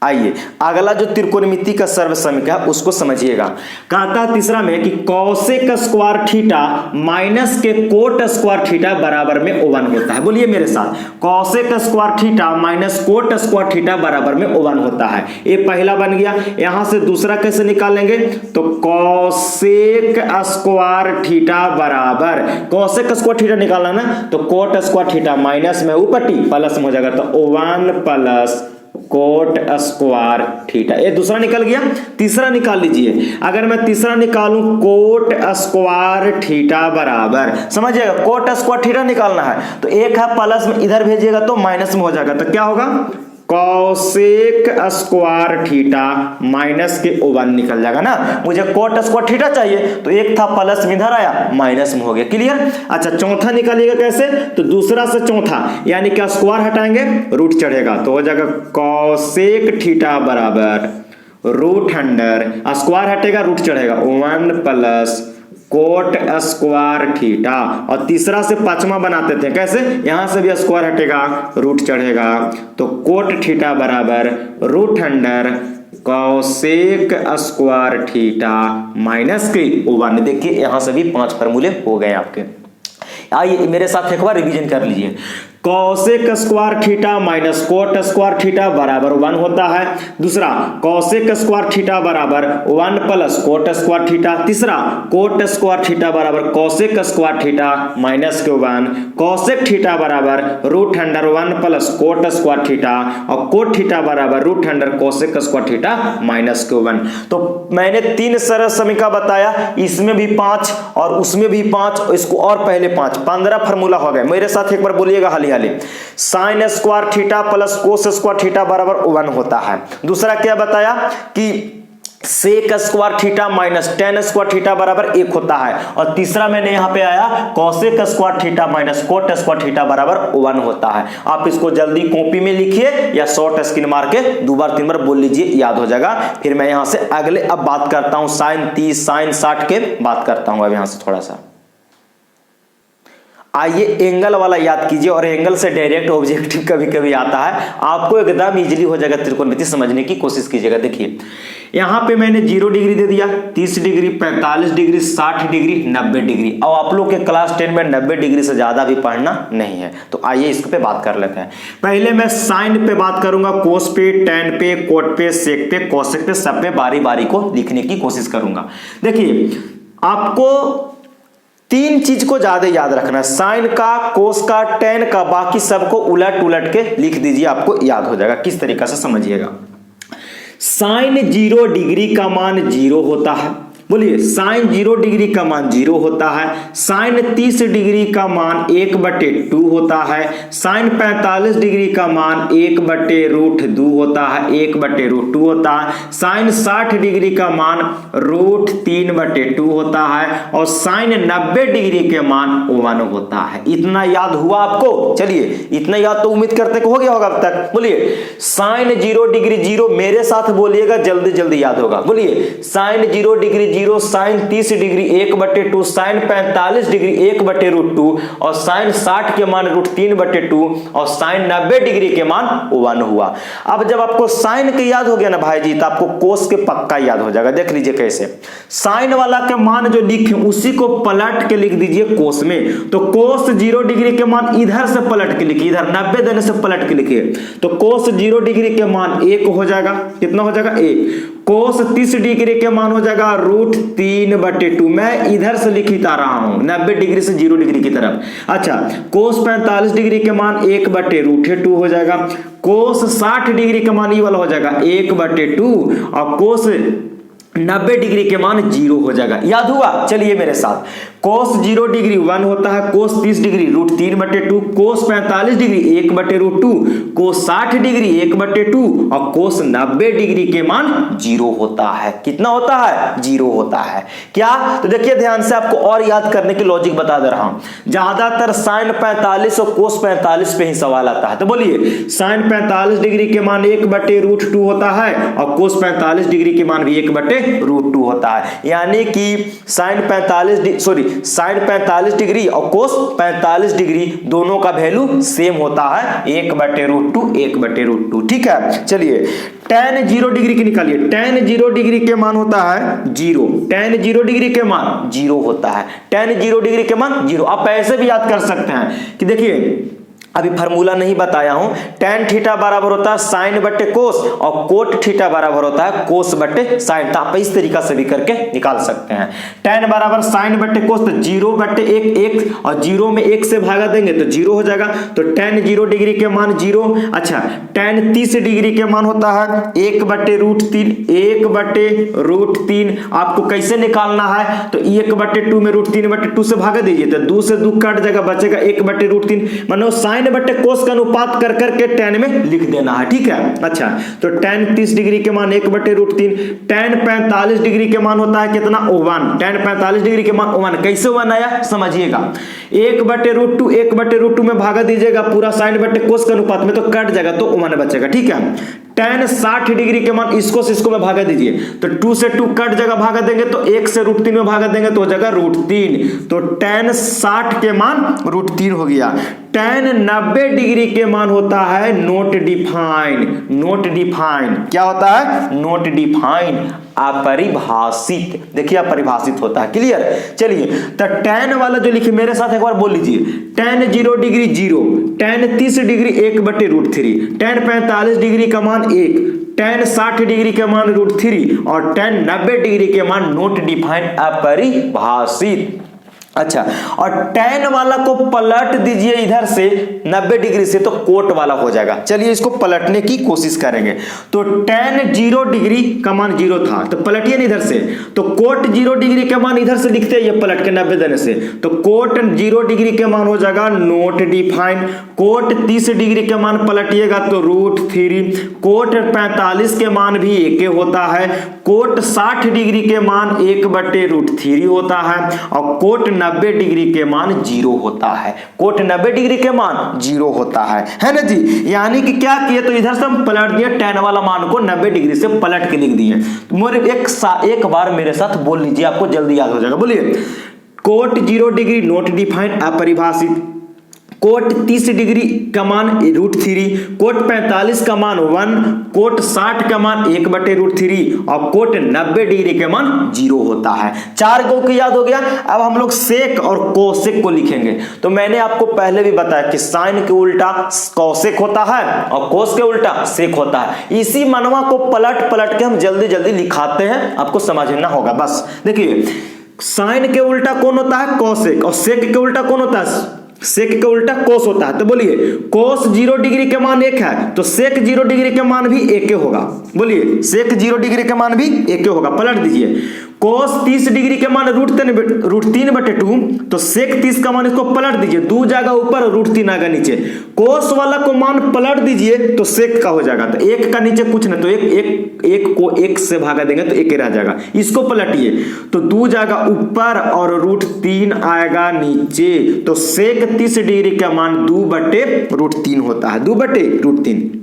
आइए अगला जो त्रिकोणमिति का सर्व समीकरण है उसको समझिएगा। कहता है तीसरा में कि कॉसेक स्क्वायर थीटा माइनस के कोट स्क्वायर थीटा बराबर में 1 होता है। बोलिए मेरे साथ, cosec square theta minus cot square theta बराबर में 1 होता है। ये पहला बन गया। यहां से दूसरा कैसे निकालेंगे, तो कॉसेक स्क्वायर थीटा बराबर, कॉसेक स्क्वायर थीटा निकालना ना तो कोट स्क्वायर थीटा माइनस में ऊपर टी प्लस में हो जाएगा तो 1 प्लस कोट स्क्वायर थीटा। ये दूसरा निकल गया। तीसरा निकाल लीजिए, अगर मैं तीसरा निकालूं कोट स्क्वायर थीटा बराबर, समझिएगा कोट स्क्वायर थीटा निकालना है तो एक है प्लस में इधर भेजिएगा तो माइनस में हो जाएगा तो क्या होगा कॉसेक स्क्वायर थीटा माइनस के 1 निकल जाएगा ना। मुझे कोट स्क्वायर थीटा चाहिए तो एक था प्लस में इधर आया माइनस में हो गया, क्लियर। अच्छा चौथा निकालिएगा कैसे, तो दूसरा से चौथा यानी कि स्क्वायर हटाएंगे रूट चढ़ेगा तो हो जाएगा कॉसेक थीटा बराबर रूट अंडर, स्क्वायर हटेगा रूट चढ़ेगा 1 प्लस कोट स्क्वायर थीटा। और तीसरा से पांचवा बनाते थे कैसे, यहां से भी स्क्वायर हटेगा रूट चढ़ेगा तो कोट थीटा बराबर root under cosec square theta minus के 1। देखिए यहां से भी 5 फार्मूले हो गए आपके। आइए मेरे साथ एक बार रिवीजन कर लीजिए। Cosec square theta minus cot square theta बराबर 1 होता है। दूसरा कॉसेक स्क्वायर थीटा बराबर 1 प्लस कोट स्क्वायर थीटा। तीसरा कोट स्क्वायर थीटा बराबर कॉसेक स्क्वायर थीटा माइनस के 1। कॉसेक थीटा बराबर root under 1 plus cot square theta और कोट थीटा बराबर root under cosec square theta minus के 1। तो मैंने 3 सरल समीकरण बताया, इसमें भी 5 और उसमें भी 5, इसको और पहले 5, 15 फार्मूला हो गए। मेरे साथ एक बार बोलिएगा हाली sine square theta plus cos square theta बराबर 1 होता है। दूसरा क्या बताया कि sec square theta minus tan square theta बराबर 1 होता है। और तीसरा मैंने यहां पे आया cosec square theta minus cot square theta बराबर 1 होता है। आप इसको जल्दी कॉपी में लिखिए या शॉर्ट स्क्रीन मार के 2 बार 3 बार बोल लीजिए, याद हो जाएगा। फिर मैं यहां से अगले अब बात करता हूं साइन 30 साइन 60 के बात करता हूं। अब यहां से थोड़ा सा आइए एंगल वाला याद कीजिए, और एंगल से डायरेक्ट ऑब्जेक्टिव कभी कभी आता है, आपको एकदम इजीली हो जाएगा त्रिकोणमिति समझने की कोशिश कीजिएगा। देखिए यहां पे मैंने 0 डिग्री दे दिया, 30 डिग्री, 45 डिग्री, 60 डिग्री, 90 डिग्री। और आप लोग के क्लास 10 में 90 डिग्री से ज्यादा भी पढ़ना नहीं है। तो आइए इस पे बात कर लेते हैं। पहले मैं साइन पे बात करूंगा, कोस पे, टैन पे, कोट पे, सेक पे, कोसेक पे, सब पे बारी बारी को लिखने की कोशिश करूंगा। देखिए आपको तीन चीज को ज्यादा याद रखना है, साइन का, कोस का, टेन का, बाकी सबको उलट उलट के लिख दीजिए, आपको याद हो जाएगा। किस तरीका से समझिएगा। साइन 0 डिग्री का मान 0 होता है, बोलिए साइन 0 डिग्री का मान 0 होता है। साइन 30 डिग्री का मान 1/2 होता है। साइन 45 डिग्री का मान 1/√2 होता है, 1/√2 होता है। साइन 60 डिग्री का मान √3/2 होता है और साइन 90 डिग्री के मान 1 होता है। इतना याद हुआ आपको? चलिए इतना याद तो उम्मीद करते हो गया होगा अब तक। बोलिए साइन 0 डिग्री 0, मेरे साथ बोलिएगा, जल्दी जल्दी याद होगा। बोलिए sine 0 degree 0, sine 30 degree 1/2, sine 45 degree 1/√2 और साइन 60 के मान √3/2 और साइन 90 डिग्री के मान 1 हुआ। अब जब आपको साइन के याद हो गया ना भाई जी, तो आपको कोस के पक्का याद हो जाएगा। देख लीजिए कैसे, साइन वाला के मान जो लिखे उसी को पलट के लिख दीजिए कोस में। तो कोस 0 डिग्री के मान इधर से पलट के लिखिए, इधर 90 देने से पलट के लिखिए, तो कोस 0 डिग्री के मान 1 हो जाएगा। कितना हो जाएगा? 1। कोस 30 डिग्री के मान हो जाएगा √3/2। मैं इधर से लिखता रहा हूं 90 डिग्री से 0 डिग्री की तरफ। अच्छा, कोस 45 डिग्री के मान 1/√2 हो जाएगा। कोस 60 डिग्री के मान ये वाला हो जाएगा 1/2 और कोस 90 डिग्री के मान 0 हो जाएगा। याद हुआ? चलिए मेरे साथ, कोस 0 डिग्री 1 होता है, कोस 30 डिग्री √3/2, कोस 45 डिग्री 1/√2, कोस 60 डिग्री 1/2 और कोस 90 डिग्री के मान 0 होता है। कितना होता है? 0 होता है। क्या? तो देखिए ध्यान से, आपको और याद करने की लॉजिक बता दे रहा हूं। ज्यादातर साइन 45 और कोस 45 पे ही सवाल आता है। तो बोलिए साइन 45 डिग्री के मान 1/√2 होता है और कोस 45 डिग्री के मान भी 1/√2 होता है। यानी कि साइन 45 डिग्री और कोस 45 डिग्री दोनों का वैल्यू सेम होता है, 1/√2 1/√2। ठीक है, चलिए tan 0 डिग्री की निकालिए। tan 0 डिग्री के मान होता है 0, tan 0 डिग्री के मान 0 होता है, tan 0 डिग्री के मान 0। आप ऐसे भी याद कर सकते हैं कि देखिए अभी फार्मूला नहीं बताया हूं, tan थीटा बराबर होता है साइन बटे कोस और कोट थीटा बराबर होता है कोस बटे साइन। तो आप इस तरीका से भी करके निकाल सकते हैं। tan बराबर साइन बटे कोस, तो 0/1 1 और 0 में 1 से भागा देंगे तो 0 हो जाएगा। तो tan 0 डिग्री के मान 0। अच्छा, tan 30 डिग्री के मान होता है 1/√3, 1/√3। आपको कैसे निकालना है? तो 1/2 में √3/2 से भागा दीजिए तो 2 से 2 कट जाएगा, बचेगा 1/√3। मानो साइन बटे कोस का अनुपात कर करके tan में लिख देना है। ठीक है, अच्छा, तो tan 30 डिग्री के मान 1/√3। tan 45 डिग्री के मान होता है कितना? 1। tan 45 डिग्री के मान 1। कैसे 1 आया समझिएगा, 1/√2 1/√2 में भागा दीजिएगा पूरा साइन बटे कोस के अनुपात में, तो कट जाएगा तो 1 बचेगा। ठीक है, tan 60 डिग्री के मान इसको से इसको में भागा दीजिए तो 2 से 2 कट जाएगा, भागा देंगे तो 1 से √3 में भागा देंगे तो हो जाएगा √3। तो tan 60 के मान √3 हो गया। tan 90 डिग्री के मान होता है नॉट डिफाइंड। नॉट डिफाइंड क्या होता है? नॉट डिफाइंड, अपरिभाषित। देखिए अपरिभाषित होता है। क्लियर? चलिए, तो tan वाला जो लिखे मेरे साथ एक बार बोल लीजिए, tan 0 degree 0, tan 30 degree 1/√3, tan 45 degree का मान 1, tan 60 डिग्री के मान √3 और tan 90 डिग्री के मान नॉट डिफाइंड, अपरिभाषित। अच्छा, और tan वाला को पलट दीजिए इधर से 90 डिग्री से, तो कोट वाला हो जाएगा। चलिए इसको पलटने की कोशिश करेंगे। तो tan 0 डिग्री का मान 0 था, तो पलटिए ना इधर से, तो कोट 0 डिग्री के मान इधर से लिखते हैं, ये पलट के 90 देने से, तो कोट 0 डिग्री के मान हो जाएगा नॉट डिफाइंड। कोट 30 डिग्री के मान पलटिएगा तो √3। कोट 45 के मान भी 1 होता है। कोट 60 डिग्री के मान 1/√3 होता है और कोट 90 डिग्री के मान 0 होता है। कोट 90 डिग्री के मान 0 होता है ना जी। यानी कि क्या किए, तो इधर से हम पलट दिए, tan वाला मान को 90 डिग्री से पलट के लिख दिए। तो एक बार मेरे साथ बोल लीजिए, आपको जल्दी याद हो जाएगा। बोलिए, कोट 0 डिग्री नॉट डिफाइंड, अपरिभाषित। कोट 30 डिग्री का मान √3, कोट 45 का मान 1, कोट 60 का मान 1/√3 और कोट 90 डिग्री के मान 0 होता है। 4 को याद हो गया। अब हम लोग सेक और कोसेक को लिखेंगे। तो मैंने आपको पहले भी बताया कि साइन के उल्टा कोसेक होता है और कोस के उल्टा सेक होता है। इसी मनवा को पलट पलट के हम जल्दी जल्दी लिखाते हैं, आपको समझना होगा। बस देखिए, साइन के उल्टा कौन होता है? कॉसेक। और सेक के उल्टा कौन होता है? सेक के उल्टा कोस होता है। तो बोलिए कोस 0 डिग्री के मान 1 है, तो सेक 0 डिग्री के मान भी 1 होगा। बोलिए सेक 0 डिग्री के मान भी 1 होगा। पलट दीजिए, कोस 30 डिग्री के मान √3/2, तो सेक 30 का मान, इसको पलट दीजिए, 2 जाएगा ऊपर और √3 आएगा नीचे। कोस वाला को मान पलट दीजिए तो सेक का हो जाएगा। तो 1 का नीचे कुछ नहीं, तो एक को 1 से भागा देंगे तो 1 रह जाएगा। इसको पलटिए तो 2 जाएगा ऊपर और √3 आएगा नीचे। तो सेक 30 डिग्री का मान 2/√3 होता है, 2/√3।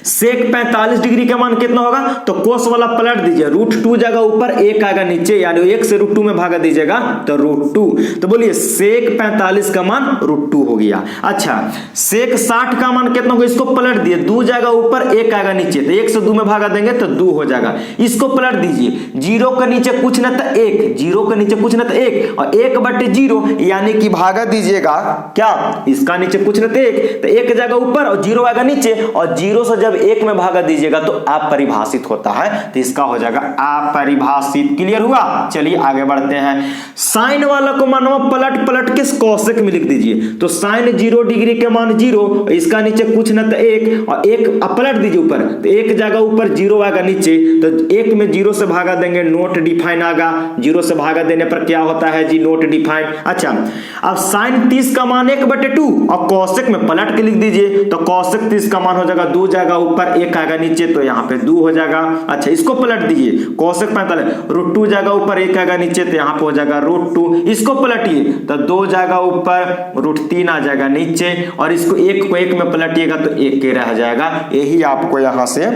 सेक 45 डिग्री का मान कितना होगा? तो कोस वाला पलट दीजिए, √2 जगह ऊपर 1 आएगा नीचे, यानी 1 से √2 में भागा दीजिएगा तो √2। तो बोलिए सेक 45 का मान √2 हो गया। अच्छा, सेक 60 का मान कितना होगा? इसको पलट दिए, 2 जगह ऊपर 1 आएगा नीचे, तो 1 से 2 में भागा देंगे तो 2 हो जाएगा। इसको पलट दीजिए, 0 के नीचे कुछ न तो 1, 0 के नीचे कुछ न तो 1 और 1/0, यानी कि भागा दीजिएगा क्या? इसका नीचे कुछ न तो 1, तो 1 जगह ऊपर और 0 आएगा नीचे, और 0 से जब 1 में भागा दीजिएगा तो अपरिभाषित होता है, तो इसका हो जाएगा अपरिभाषित। क्लियर हुआ? चलिए आगे बढ़ते हैं। साइन वाला को मानो पलट के कोसेक में लिख दीजिए। तो साइन 0 डिग्री के मान 0, इसका नीचे कुछ न तो 1 और 1 पलट दीजिए ऊपर, तो 1 जगह ऊपर 0 आएगा नीचे, तो 1 में 0 से भागा देंगे, नोट डिफाइन आएगा। 0 से भागा देने पर क्या होता है जी? Note define. अच्छा, अब साइन 30 का मान 1/2 और कोसेक में पलट के लिख दीजिए, तो कोसेक 30 का मान हो जाएगा 2 जाएगा ऊपर 1 आएगा नीचे, तो यहाँ पे 2 हो जाएगा। अच्छा, इसको पलट दीजिए, कोसेक 45, √2 जाएगा ऊपर 1 आएगा नीचे, तो यहाँ पे हो जाएगा √2। इसको पलटिए तो 2 जाएगा ऊपर, √3 आ जाएगा नीचे, और इसको 1 को 1 में पलटिएगा तो 1 के रह जाएगा। यही आपको यहाँ से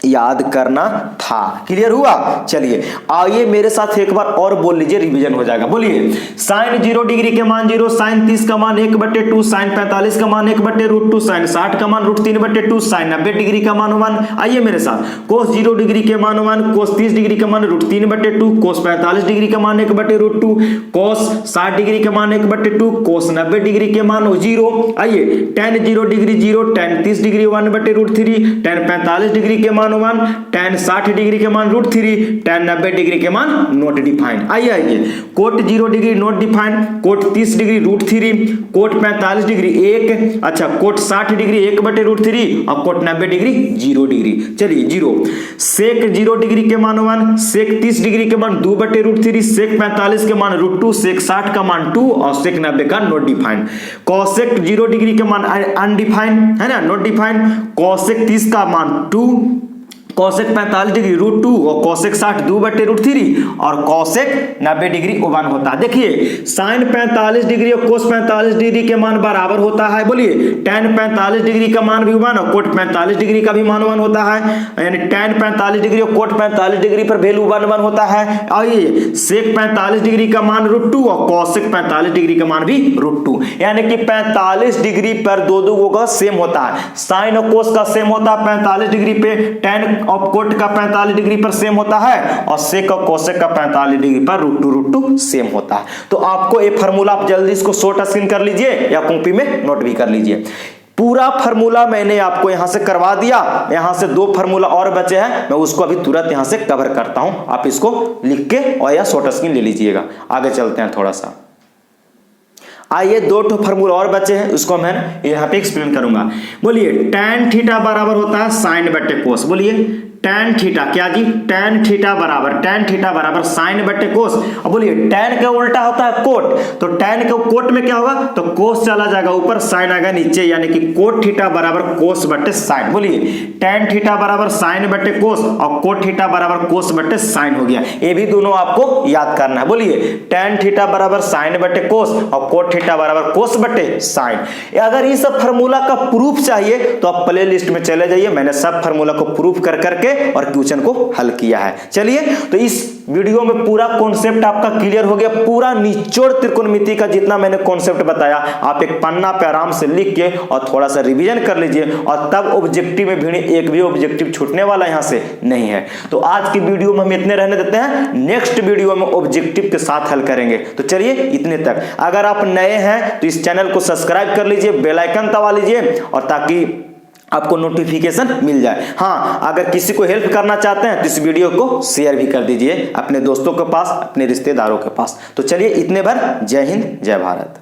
याद करना था। क्लियर हुआ? चलिए आइए मेरे साथ एक बार और बोल लीजिए, रिवीजन हो जाएगा। बोलिए साइन 0 डिग्री के मान 0, साइन 30 का मान 1/2, साइन 45 का मान 1/√2, साइन 60 का मान √3/2, साइन 90 डिग्री का मान 1। आइए मेरे साथ, कोस 0 डिग्री के मान 1, कोस 30 डिग्री का मान √3/2, कोस 45 डिग्री का मान 1/√2, कोस 60 डिग्री के मान 1/2, कोस 90 डिग्री के मान 0। आइए tan 0 degree 0, tan 30 degree 1/√3, tan 45 degree के मान 1, tan 60 डिग्री के मान √3, tan 90 डिग्री के मान नॉट डिफाइंड। आइए cot 0 degree not defined, cot 30 degree √3, cot 45 degree 1, अच्छा कोट 60 डिग्री 1/√3 और कोट 90 डिग्री 0 डिग्री। चलिए 0, सेक 0 डिग्री के मान 1, सेक 30 डिग्री के मान 2/√3, सेक 45 के मान √2, सेक 60 का मान 2 और सेक 90 का नॉट डिफाइंड। कोसेक 0 डिग्री के मान अनडिफाइंड है ना, नॉट डिफाइंड। कोसेक 30 का मान 2, कोसेक 45 डिग्री √2 और कोसेक 60 2/√3 और कोसेक 90 डिग्री 1 होता है। देखिए साइन 45 डिग्री और कोस 45 डिग्री के मान बराबर होता है। बोलिए tan 45 डिग्री का मान भी 1 और कोट 45 डिग्री का भी मान 1 होता है, यानी tan 45 डिग्री और कोट 45 डिग्री पर वैल्यू 1 होता है। और ये सेक 45 डिग्री का मान √2 और कोसेक 45 डिग्री का मान भी √2, यानी कि 45 डिग्री पर दो का सेम होता है। साइन और कोस का सेम होता है 45 डिग्री पे, tan और कोट का 45 डिग्री पर सेम होता है, और सेक और कोसेक का 45 डिग्री पर √2 सेम होता है। तो आपको ये फार्मूला आप जल्दी इसको शॉर्ट स्क्रीन कर लीजिए या कॉपी में नोट भी कर लीजिए। पूरा फार्मूला मैंने आपको यहां से करवा दिया, यहां से 2 फार्मूला और बचे हैं, मैं उसको अभी तुरंत यहां से कवर करता हूं। आप इसको लिख के और या शॉर्ट स्क्रीन ले लीजिएगा। आगे चलते हैं थोड़ा सा। आइए 2 फार्मूला और बचे हैं, उसको मैं यहाँ पे एक्सप्लेन करूंगा। बोलिए tan थीटा बराबर होता है साइन बटे कोस। बोलिए tan थीटा क्या जी? tan थीटा बराबर साइन बटे कोस। अब बोलिए tan का उल्टा होता है कोट, तो tan के कोट में क्या होगा? तो कोस चला जाएगा ऊपर, साइन आएगा नीचे, यानी कि कोट थीटा बराबर कोस बटे साइन। बोलिए tan थीटा बराबर साइन बटे कोस और कोट थीटा बराबर कोस बटे साइन हो गया। ये भी दोनों आपको याद करना है। बोलिए tan थीटा बराबर साइन बटे कोस और कोट थीटा बराबर कोस बटे साइन। अगर इस फार्मूला का प्रूफ चाहिए तो आप प्ले लिस्ट में चले जाइए, मैंने सब फार्मूला को प्रूफ कर करके और क्वेश्चन को हल किया है। चलिए तो इस वीडियो में पूरा कॉन्सेप्ट आपका क्लियर हो गया। पूरा निचोड़ त्रिकोणमिति का जितना मैंने कॉन्सेप्ट बताया आप एक पन्ना पे आराम से लिख के और थोड़ा सा रिवीजन कर लीजिए, और तब ऑब्जेक्टिव में भी एक भी ऑब्जेक्टिव छूटने वाला यहां से नहीं है। तो आज की वीडियो में हम इतने रहने देते हैं, नेक्स्ट वीडियो में ऑब्जेक्टिव के साथ हल करेंगे। तो चलिए इतने तक। अगर आप नए हैं तो इस चैनल को सब्सक्राइब कर लीजिए, बेल आइकन दबा लीजिए, और ताकि आपको नोटिफिकेशन मिल जाए। हाँ, अगर किसी को हेल्प करना चाहते हैं तो इस वीडियो को शेयर भी कर दीजिए अपने दोस्तों के पास, अपने रिश्तेदारों के पास। तो चलिए इतने भर, जय हिंद जय भारत।